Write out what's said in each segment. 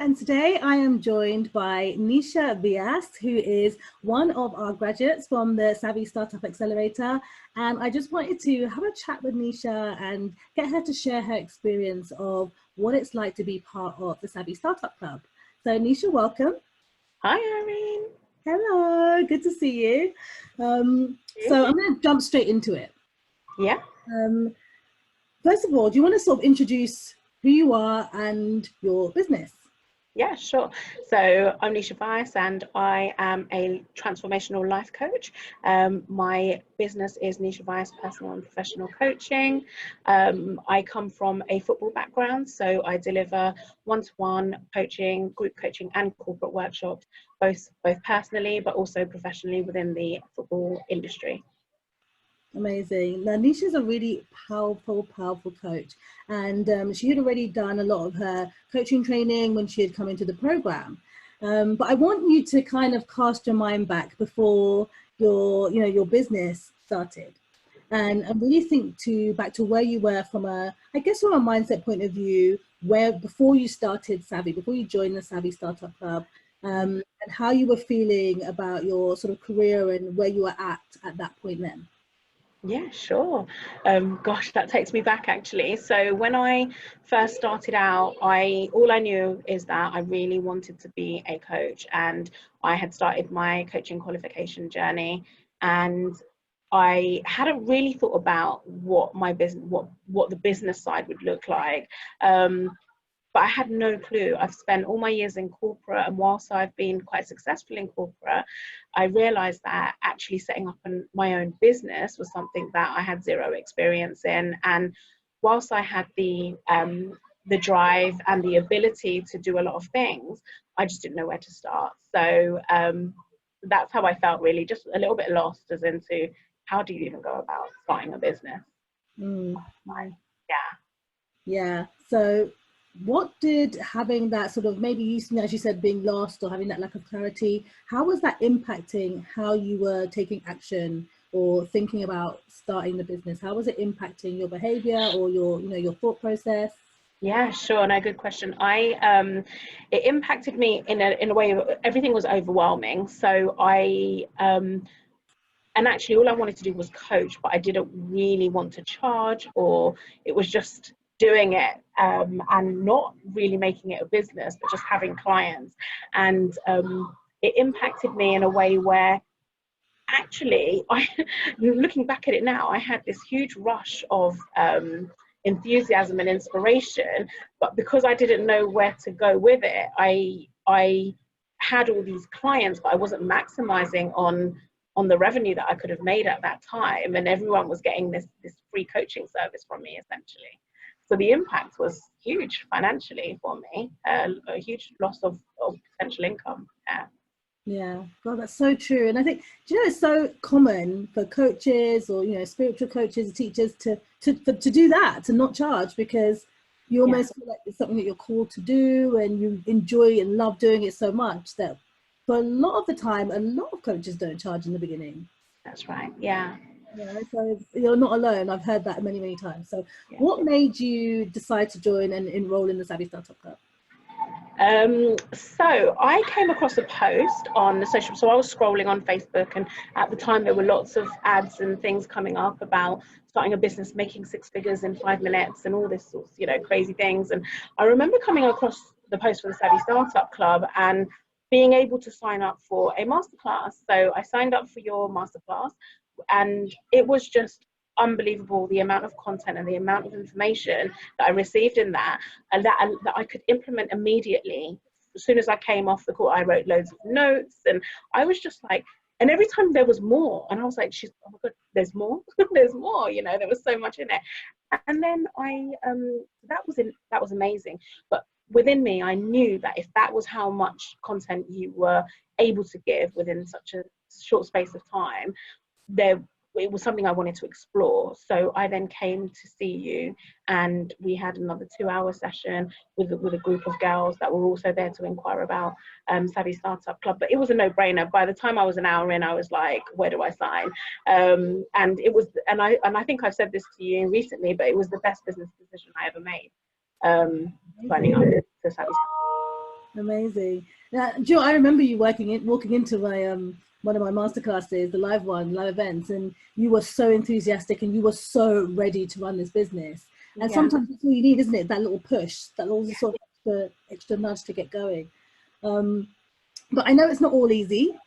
and today I am joined by Nisha Vyas, who is one of our graduates from the Savvy Startup Accelerator. And I just wanted to have a chat with Nisha and get her to share her experience of what it's like to be part of the Savvy Startup Club. So Nisha, welcome. Hi, Irene. Hello, good to see you. So I'm going to jump straight into it. Yeah. First of all, do you want to sort of introduce who you are and your business? Yeah, sure. So I'm Nisha Vyas and I am a transformational life coach. My business is Nisha Vyas Personal and Professional Coaching. I come from a football background, so I deliver one-to-one coaching, group coaching and corporate workshops, both personally but also professionally within the football industry. Amazing. Now, Nisha's a really powerful coach, and she had already done a lot of her coaching training when she had come into the program. But I want you to kind of cast your mind back before your business started, and really think back to where you were from a mindset point of view, where before you started Savvy, before you joined the Savvy Startup Club, and how you were feeling about your sort of career and where you were at that point then. Yeah, sure. Gosh, that takes me back actually. So when I first started out, all I knew is that I really wanted to be a coach, and I had started my coaching qualification journey, and I hadn't really thought about what my business, what the business side would look like. But I had no clue. I've spent all my years in corporate, and whilst I've been quite successful in corporate, I realized that actually setting up my own business was something that I had zero experience in. And whilst I had the drive and the ability to do a lot of things, I just didn't know where to start. So that's how I felt, really, just a little bit lost as into how do you even go about starting a business? Yeah. So what did having that sort of, maybe as you said, being lost or having that lack of clarity, how was that impacting how you were taking action or thinking about starting the business? How was it impacting your behavior or your thought process? Yeah, sure. No, good question. It impacted me in a way of, everything was overwhelming. So and actually all I wanted to do was coach, but I didn't really want to charge, or it was just doing it and not really making it a business, but just having clients. And it impacted me in a way where actually, looking back at it now, I had this huge rush of enthusiasm and inspiration, but because I didn't know where to go with it, I had all these clients, but I wasn't maximizing on the revenue that I could have made at that time, and everyone was getting this free coaching service from me, essentially. So the impact was huge financially for me, a huge loss of potential income. Yeah, God, that's so true. And I think, it's so common for coaches or spiritual coaches, teachers to do that, to not charge, because you almost feel like it's something that you're called to do and you enjoy and love doing it so much that for a lot of the time, a lot of coaches don't charge in the beginning. That's right. Yeah. So you're not alone. I've heard that many times. So what made you decide to join and enroll in the Savvy Startup Club? So I came across a post on the social, so I was scrolling on Facebook, and at the time there were lots of ads and things coming up about starting a business, making 6 figures in 5 minutes and all this sorts, crazy things. And I remember coming across the post for the Savvy Startup Club and being able to sign up for a masterclass. So I signed up for your masterclass, and it was just unbelievable, the amount of content and the amount of information that I received in that, and that I could implement immediately. As soon as I came off the call, I wrote loads of notes, and I was just like, and every time there was more, and I was like, oh my God, there's more. There's more, there was so much in it. And then that was amazing. But within me, I knew that if that was how much content you were able to give within such a short space of time, it was something I wanted to explore. So I then came to see you, and we had another 2-hour session with a group of girls that were also there to inquire about Savvy Startup Club. But it was a no-brainer. By the time I was an hour in, I was like, where do I sign? And it was, and I think I've said this to you recently, but it was the best business decision I ever made, signing up to Savvy Startup. Amazing. Now, Jill, I remember you walking into my one of my masterclasses, the live events, and you were so enthusiastic and you were so ready to run this business. And Yeah. sometimes that's all you need, isn't it? That little push, that little sort of extra nudge to get going. But I know it's not all easy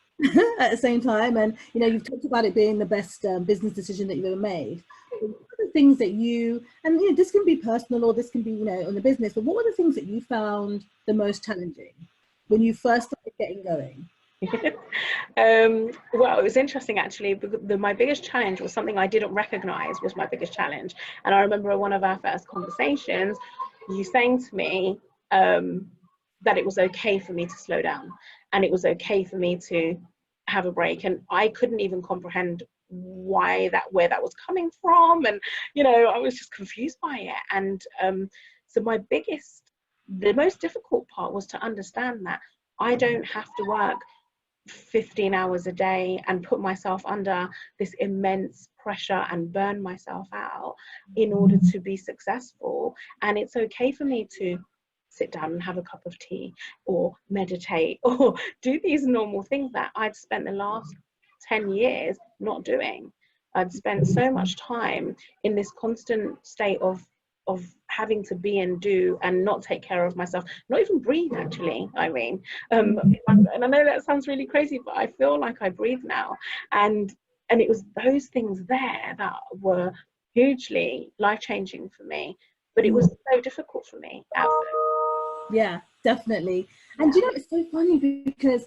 at the same time. And, you know, you've talked about it being the best business decision that you've ever made. But what are the things that and you know, this can be personal or this can be, you know, on the business, but what were the things that you found the most challenging when you first started getting going? Well, it was interesting actually, because my biggest challenge was something I didn't recognize was my biggest challenge. And I remember in one of our first conversations, you saying to me that it was okay for me to slow down and it was okay for me to have a break. And I couldn't even comprehend where that was coming from. And, you know, I was just confused by it. And so the most difficult part was to understand that I don't have to work 15 hours a day and put myself under this immense pressure and burn myself out in order to be successful. And it's okay for me to sit down and have a cup of tea or meditate or do these normal things that I'd spent the last 10 years not doing. I'd spent so much time in this constant state of having to be and do and not take care of myself, not even breathe actually, Irene. And I know that sounds really crazy, but I feel like I breathe now. And it was those things there that were hugely life-changing for me, but it was so difficult for me at first. Yeah, definitely. And you know, it's so funny because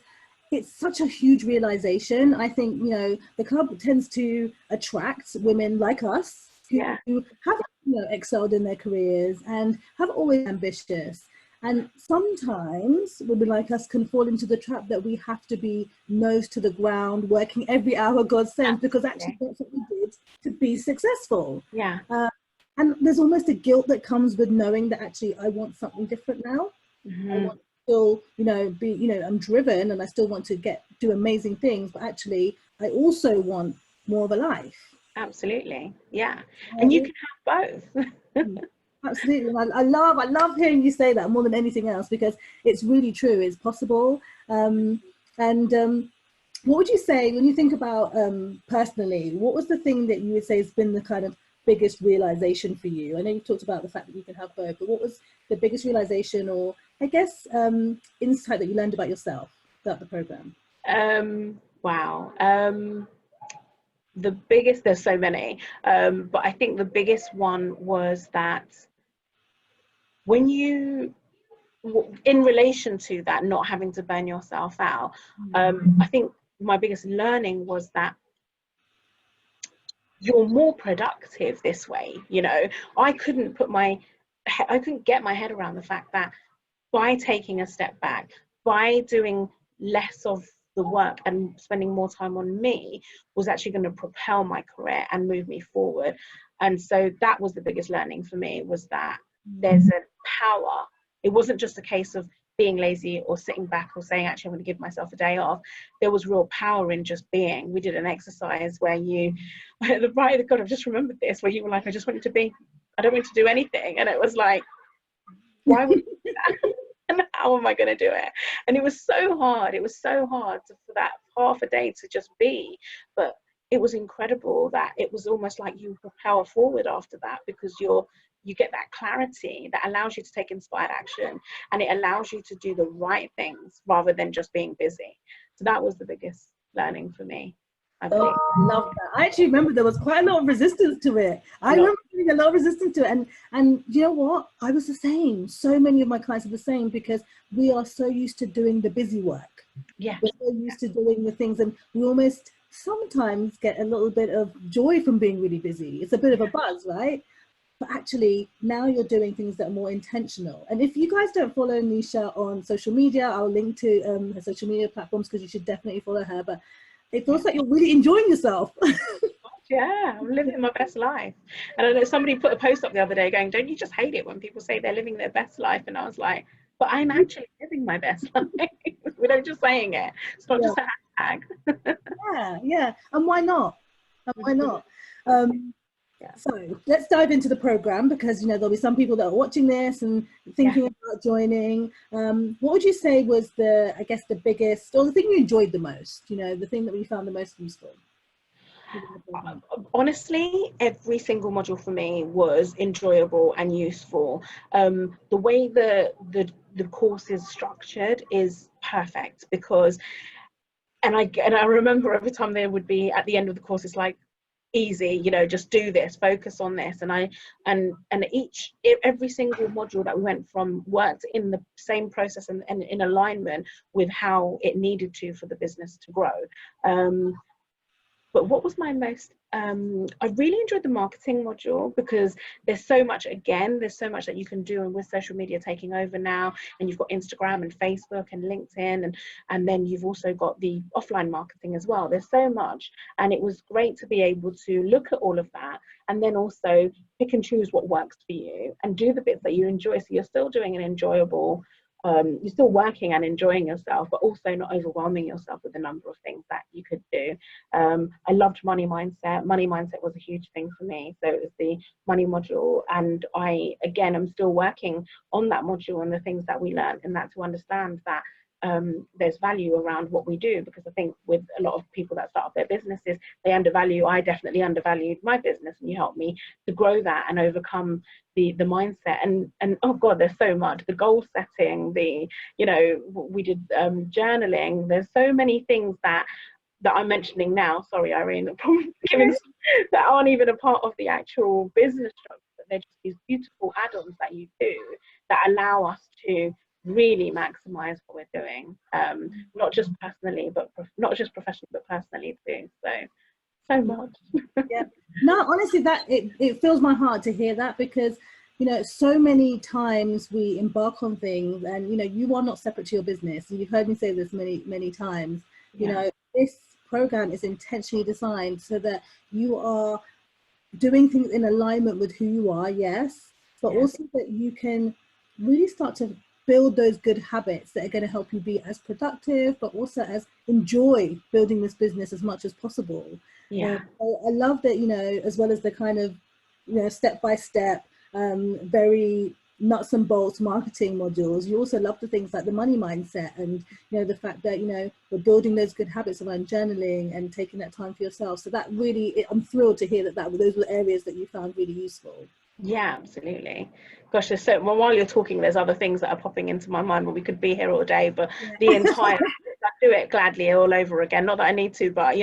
it's such a huge realization. I think, you know, the club tends to attract women like us who have, you know, excelled in their careers and have always been ambitious. And sometimes women like us can fall into the trap that we have to be nose to the ground, working every hour God sends, because actually that's what we did to be successful. Yeah. And there's almost a guilt that comes with knowing that actually I want something different now. I want to still, you know, be, you know, I'm driven and I still want to do amazing things, but actually I also want more of a life. Absolutely. Yeah. And you can have both. Absolutely. And I love hearing you say that more than anything else, because it's really true. It's possible. What would you say when you think about personally, what was the thing that you would say has been the kind of biggest realization for you? I know you talked about the fact that you can have both, but what was the biggest realization or I guess insight that you learned about yourself throughout the program? Wow. The biggest, there's so many, but I think the biggest one was that when you, in relation to that, not having to burn yourself out, I think my biggest learning was that you're more productive this way. You know, I couldn't get my head around the fact that by taking a step back, by doing less of the work and spending more time on me was actually going to propel my career and move me forward. And so that was the biggest learning for me, was that there's a power. It wasn't just a case of being lazy or sitting back or saying, actually, I'm going to give myself a day off. There was real power in just being. We did an exercise where God, I've just remembered this, where you were like, I just wanted to be, I don't want to do anything. And it was like, why would you do that? And how am I going to do it? And it was so hard. It was so hard for that half a day to just be. But it was incredible that it was almost like you propel forward after that, because you get that clarity that allows you to take inspired action, and it allows you to do the right things rather than just being busy. So that was the biggest learning for me, I believe. I love that. I actually remember there was quite a lot of resistance to it. I remember feeling a lot of resistance to it. And you know what? I was the same. So many of my clients are the same, because we are so used to doing the busy work. Yeah. We're so used to doing the things, and we almost sometimes get a little bit of joy from being really busy. It's a bit of a buzz, right? But actually now you're doing things that are more intentional. And if you guys don't follow Nisha on social media, I'll link to her social media platforms, because you should definitely follow her. But it feels like you're really enjoying yourself. Yeah, I'm living my best life. And I know somebody put a post up the other day going, don't you just hate it when people say they're living their best life? And I was like, but I'm actually living my best life. We're just saying it. It's not just a hashtag. Yeah. And why not? Yeah. So let's dive into the program, because there'll be some people that are watching this and thinking about joining. What would you say was the biggest, or the thing you enjoyed the most? The thing that we found the most useful. Honestly, every single module for me was enjoyable and useful. The way the course is structured is perfect, because and I remember every time there would be at the end of the course, it's like, easy, just do this, focus on this, and every single module that we went from worked in the same process and in alignment with how it needed to for the business to grow. But what was my most, I really enjoyed the marketing module, because there's so much that you can do, and with social media taking over now, and you've got Instagram and Facebook and LinkedIn, and then you've also got the offline marketing as well. There's so much, and it was great to be able to look at all of that, and then also pick and choose what works for you and do the bits that you enjoy, so you're still doing an enjoyable, you're still working and enjoying yourself, but also not overwhelming yourself with the number of things that you could do. I loved money mindset. Money mindset was a huge thing for me. So it was the money module. And I'm still working on that module and the things that we learned, and that to understand that there's value around what we do, because I think with a lot of people that start up their businesses, I definitely undervalued my business, and you helped me to grow that and overcome the mindset, and oh god, there's so much, the goal setting, we did journaling. There's so many things that I'm mentioning now, sorry Irene, that aren't even a part of the actual business structure, but they're just these beautiful add-ons that you do that allow us to really maximize what we're doing, not just personally, but not just professionally, but personally too. So much. Yeah, no, honestly, that it fills my heart to hear that, because so many times we embark on things, and you are not separate to your business, and you've heard me say this many times. This program is intentionally designed so that you are doing things in alignment with who you are, yes, but also that you can really start to build those good habits that are going to help you be as productive, but also as enjoy building this business as much as possible. I love that, as well as the kind of step by step, very nuts and bolts marketing modules, you also love the things like the money mindset, and the fact that we're building those good habits around journaling and taking that time for yourself. So that really, I'm thrilled to hear that those were areas that you found really useful. Yeah, absolutely. Gosh, there's so, well, while you're talking, there's other things that are popping into my mind, but we could be here all day. But the entire, I do it gladly all over again. Not that I need to, but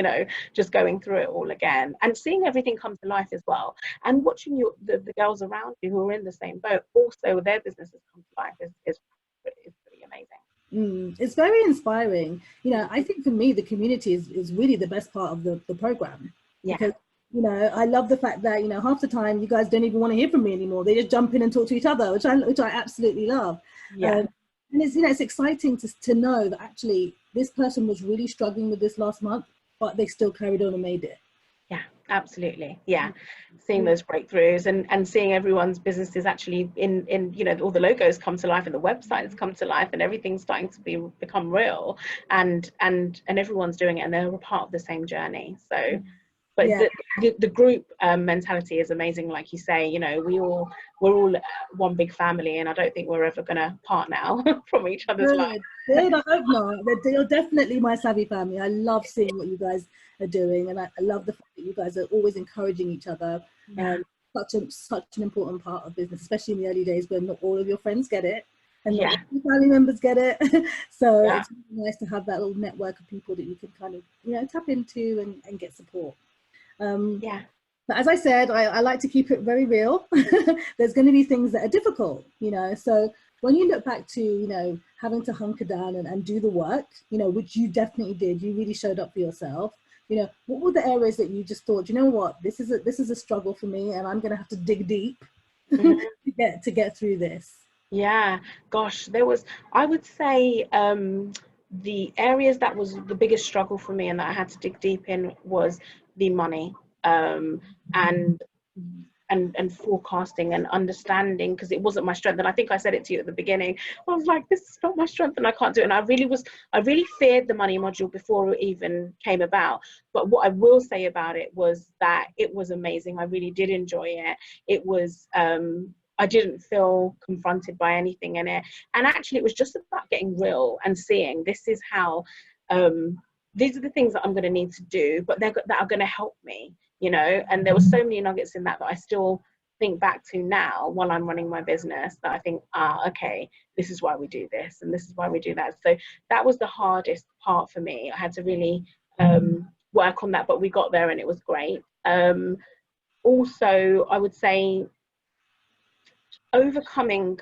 just going through it all again and seeing everything come to life as well, and watching the girls around you who are in the same boat, also their businesses come to life is pretty amazing. It's very inspiring. I think for me, the community is really the best part of the program. Because I love the fact that half the time you guys don't even want to hear from me anymore. They just jump in and talk to each other, which I absolutely love. And it's it's exciting to know that actually this person was really struggling with this last month, but they still carried on and made it. Yeah, absolutely. Yeah, seeing those breakthroughs and seeing everyone's businesses actually in all the logos come to life and the websites come to life and everything's starting to become real, and everyone's doing it and they're a part of the same journey. So. But the group mentality is amazing, like you say. We're all one big family, and I don't think we're ever going to part now from each other's lives. Good, I hope not. You're definitely my savvy family. I love seeing what you guys are doing, and I love the fact that you guys are always encouraging each other. Such an important part of business, especially in the early days when not all of your friends get it, and not all your family members get it. So it's really nice to have that little network of people that you can kind of tap into and get support. But as I said, I like to keep it very real. There's going to be things that are difficult, so when you look back to having to hunker down and do the work, which you definitely did, you really showed up for yourself. What were the areas that you just thought, what, this is a struggle for me, and I'm going to have to dig deep to get through this? Gosh, I would say the areas that was the biggest struggle for me and that I had to dig deep in was the money, and and forecasting and understanding, because it wasn't my strength. And I think I said it to you at the beginning. I was like, this is not my strength and I can't do it. And I really feared the money module before it even came about. But what I will say about it was that it was amazing. I really did enjoy it. It was, I didn't feel confronted by anything in it. And actually, it was just about getting real and seeing this is how, these are the things that I'm going to need to do, but that are going to help me, you know. And there were so many nuggets in that I still think back to now while I'm running my business, that I think, okay, this is why we do this and this is why we do that. So that was the hardest part for me. I had to really work on that, but we got there and it was great. Also, I would say overcoming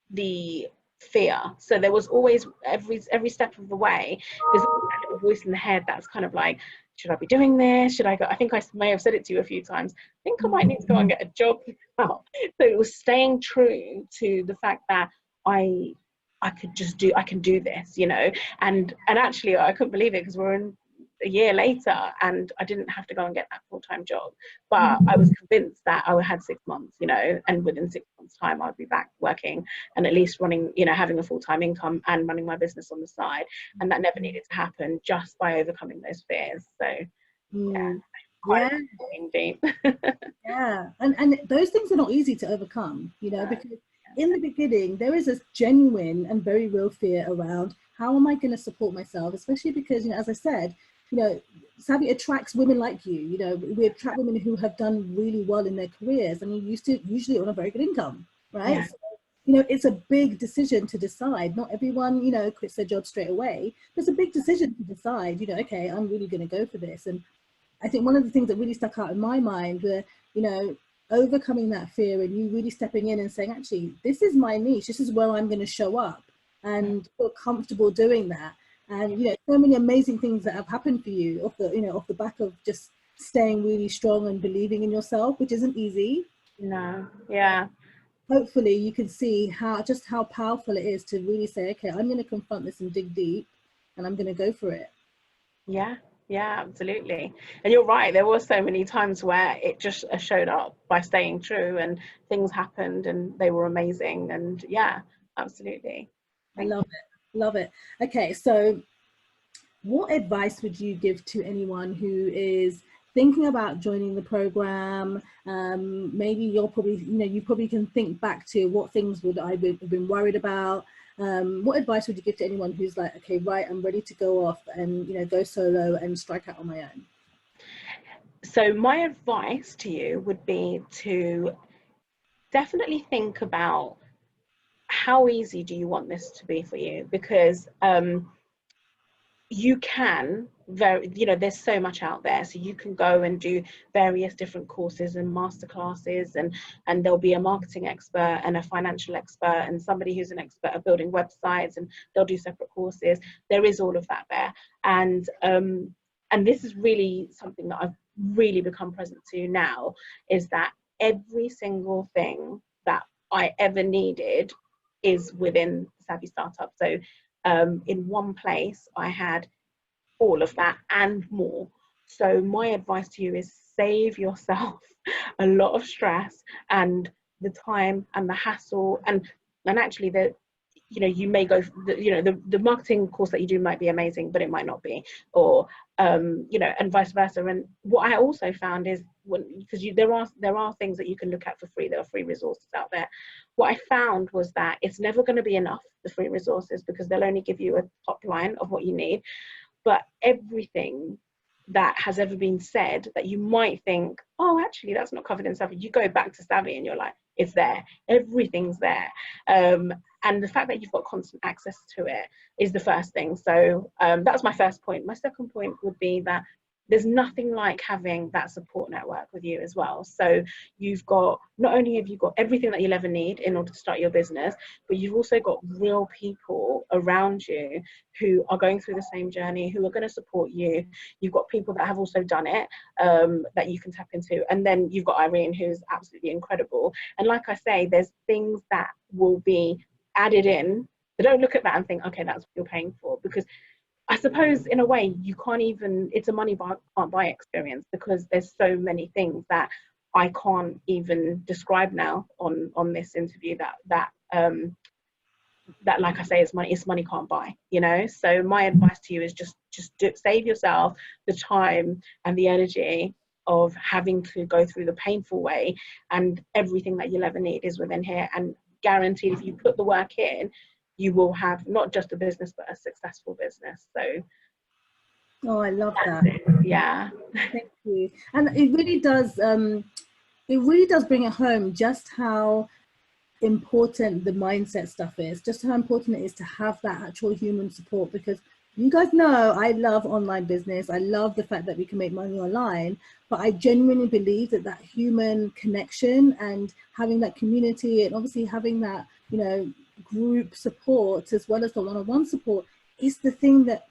the fear. So there was always, every step of the way, there's that little voice in the head that's kind of like, should I be doing this? Should I go? I think I may have said it to you a few times. I think I might need to go and get a job now. So it was staying true to the fact that I can do this, you know. And actually I couldn't believe it, because we're in a year later and I didn't have to go and get that full-time job, but I was convinced that I had 6 months, you know, and within 6 months time I'd be back working and at least running, you know, having a full-time income and running my business on the side. And that never needed to happen, just by overcoming those fears. So yeah, quite deep. Yeah, and those things are not easy to overcome, you know, because in the beginning there is a genuine and very real fear around, how am I going to support myself, especially because, you know, as I said, you know, Savvy attracts women like you. You know, we attract women who have done really well in their careers, and you used to usually on a very good income, right? Yeah. So, you know, it's a big decision to decide. Not everyone, you know, quits their job straight away. There's a big decision to decide, you know, okay, I'm really going to go for this. And I think one of the things that really stuck out in my mind were, you know, overcoming that fear and you really stepping in and saying, actually, this is my niche. This is where I'm going to show up and feel comfortable doing that. And, you know, so many amazing things that have happened for you off the, you know, off the back of just staying really strong and believing in yourself, which isn't easy. No, yeah. Hopefully you can see how powerful it is to really say, okay, I'm going to confront this and dig deep and I'm going to go for it. Yeah, absolutely. And you're right, there were so many times where it just showed up by staying true and things happened and they were amazing. And yeah, absolutely. Love it. Okay, so what advice would you give to anyone who is thinking about joining the program? Maybe you're probably, you know, you probably can think back to what things would I have been worried about. What advice would you give to anyone who's like, okay, right, I'm ready to go off and, you know, go solo and strike out on my own? So my advice to you would be to definitely think about how easy do you want this to be for you, because you can you know, there's so much out there, so you can go and do various different courses and masterclasses, and there'll be a marketing expert and a financial expert and somebody who's an expert at building websites, and they'll do separate courses. There is all of that there, and this is really something that I've really become present to now, is that every single thing that I ever needed is within Savvy Startup. So in one place I had all of that and more. So my advice to you is save yourself a lot of stress and the time and the hassle, and actually the, you know, you may go, you know, the marketing course that you do might be amazing, but it might not be, or you know, and vice versa. And what I also found is, because there are things that you can look at for free, there are free resources out there. What I found was that it's never going to be enough, the free resources, because they'll only give you a top line of what you need. But everything that has ever been said that you might think, oh, actually that's not covered in Savvy, you go back to Savvy and you're like, it's there, everything's there. And the fact that you've got constant access to it is the first thing. So that's my first point. My second point would be that there's nothing like having that support network with you as well. So you've got, not only have you got everything that you'll ever need in order to start your business, but you've also got real people around you who are going through the same journey, who are going to support you. You've got people that have also done it, that you can tap into. And then you've got Irene, who's absolutely incredible. And like I say, there's things that will be added in. So don't look at that and think, okay, that's what you're paying for, because I suppose in a way you can't even, it's a money can't buy experience, because there's so many things that I can't even describe now on this interview, that like I say, it's money can't buy, you know. So my advice to you is just save yourself the time and the energy of having to go through the painful way, and everything that you'll ever need is within here, and guaranteed if you put the work in, you will have not just a business but a successful business. So oh, I love that. Yeah, thank you. And it really does bring it home just how important the mindset stuff is, just how important it is to have that actual human support, because you guys know I love online business. I love the fact that we can make money online, but I genuinely believe that that human connection and having that community, and obviously having that, you know, group support as well as the one-on-one support, is the thing that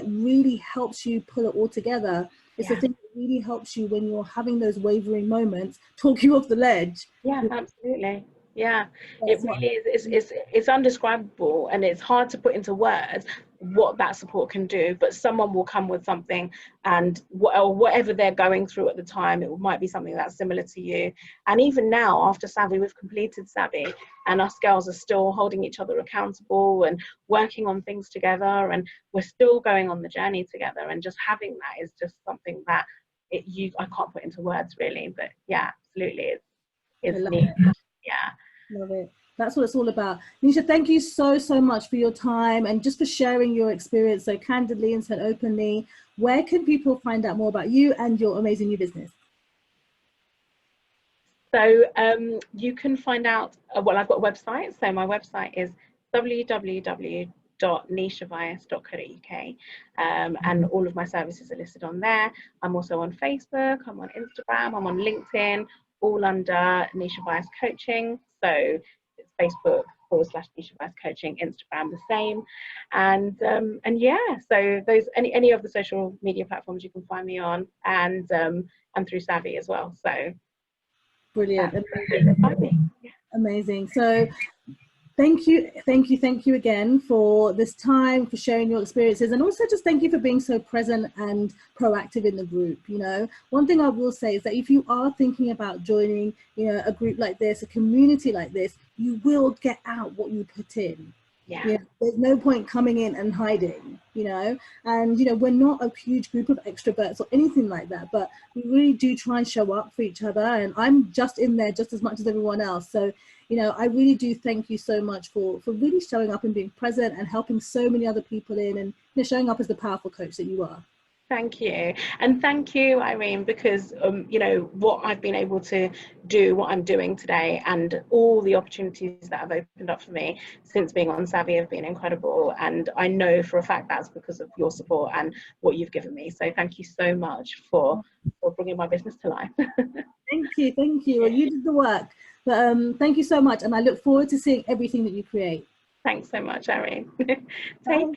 really helps you pull it all together. It's the thing that really helps you when you're having those wavering moments, talk you off the ledge. Yeah, absolutely. Yeah, it really is. It's undescribable, and it's hard to put into words what that support can do. But someone will come with something, and whatever they're going through at the time, it might be something that's similar to you. And even now, after Savvy, we've completed Savvy, and us girls are still holding each other accountable and working on things together, and we're still going on the journey together. And just having that is just something that I can't put into words really. But yeah, absolutely, it's neat. Yeah, love it. That's what it's all about. Nisha, thank you so much for your time and just for sharing your experience so candidly and so openly. Where can people find out more about you and your amazing new business? So you can find out, well, I've got a website. So my website is www.nishavyas.co.uk, and all of my services are listed on there. I'm also on Facebook, I'm on Instagram, I'm on LinkedIn, all under Nisha Vyas Coaching. So it's Facebook/Nisha Vyas Coaching, Instagram the same, and yeah, so those any of the social media platforms you can find me on, and through Savvy as well. So brilliant, amazing. So thank you again for this time, for sharing your experiences, and also just thank you for being so present and proactive in the group. You know, one thing I will say is that if you are thinking about joining, you know, a group like this, a community like this, you will get out what you put in. Yeah. You know, there's no point coming in and hiding, you know, and, you know, we're not a huge group of extroverts or anything like that, but we really do try and show up for each other. And I'm just in there just as much as everyone else. So, you know, I really do thank you so much for really showing up and being present and helping so many other people in, and, you know, showing up as the powerful coach that you are. Thank you. And thank you, Irene, because, you know, what I've been able to do, what I'm doing today, and all the opportunities that have opened up for me since being on Savvy have been incredible. And I know for a fact that's because of your support and what you've given me. So thank you so much for bringing my business to life. Thank you. Well, you did the work. But thank you so much. And I look forward to seeing everything that you create. Thanks so much, Irene. Take care.